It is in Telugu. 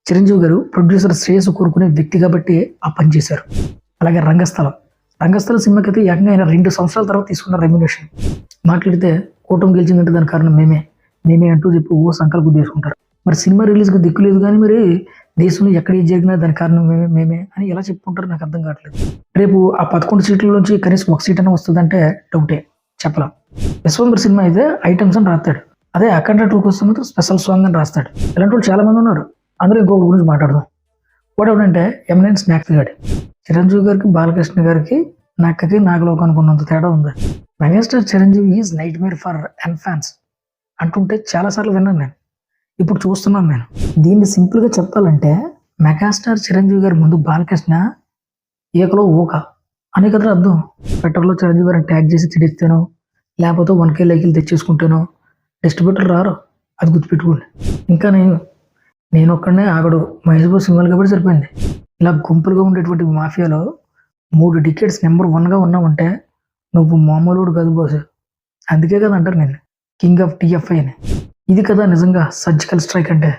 చిరంజీవి గారు ప్రొడ్యూసర్ శ్రేయస్ కోరుకునే వ్యక్తి కాబట్టి ఆ పని చేశారు. అలాగే రంగస్థలం సినిమాకి అయితే ఏకంగా ఆయన 2 సంవత్సరాల తర్వాత తీసుకున్న రెమ్యునేషన్. మాట్లాడితే కూటమి గెలిచిందంటే దాని కారణం మేమే అంటూ చెప్పి సంకల్పం తీసుకుంటారు. మరి సినిమా రిలీజ్కి దిక్కు లేదు కానీ మరి దేశంలో ఎక్కడ ఏది జరిగినా దాని కారణం మేమే అని ఎలా చెప్పుకుంటారు నాకు అర్థం కావట్లేదు. రేపు ఆ 11 సీట్ల నుంచి కనీసం 1 సీట్ అయినా వస్తుందంటే డౌటే, చెప్పలేం. విశ్వంబర్ సినిమా అయితే ఐటమ్స్ అని రాస్తాడు, అదే అఖండ 2 కోసం మాత్రం స్పెషల్ సాంగ్ అని రాస్తాడు. ఇలాంటి వాళ్ళు చాలా మంది ఉన్నారు. అందరూ ఇంకొకటి గురించి మాట్లాడదాం. వాడు ఎవడంటే ఎమినెంట్ స్నాక్స్ గాడి. చిరంజీవి గారికి బాలకృష్ణ గారికి నక్కకి నాగలోకి అనుకున్నంత తేడా ఉంది. Megastar Chiranjeevi is nightmare for ఎన్ ఫ్యాన్స్ అంటుంటే చాలాసార్లు విన్నాను నేను, ఇప్పుడు చూస్తున్నాను నేను. దీన్ని సింపుల్గా చెప్పాలంటే మెగాస్టార్ చిరంజీవి గారి ముందు బాలకృష్ణ ఏకలో ఊక అనే కదా అర్థం. ట్విట్టర్లో చిరంజీవి గారిని ట్యాగ్ చేసి తిడిస్తాను, లేకపోతే 1K లైకులు తెచ్చేసుకుంటాను, డిస్ట్రిబ్యూటర్ రారు, అది గుర్తుపెట్టుకోండి. ఇంకా నేను ఒక్కడనే ఆగడు మహేష్ బాబు సినిమాలు కాబట్టి సరిపోయింది. ఇలా గుంపులుగా ఉండేటువంటి మాఫియాలో 3 డికెట్స్ నెంబర్ 1గా ఉన్నావంటే నువ్వు మామూలుడు కాదు బాస్. అందుకే కదా అంటారు నేను కింగ్ ఆఫ్ TFI అని. ఇది కదా నిజంగా సర్జికల్ స్ట్రైక్ అంటే.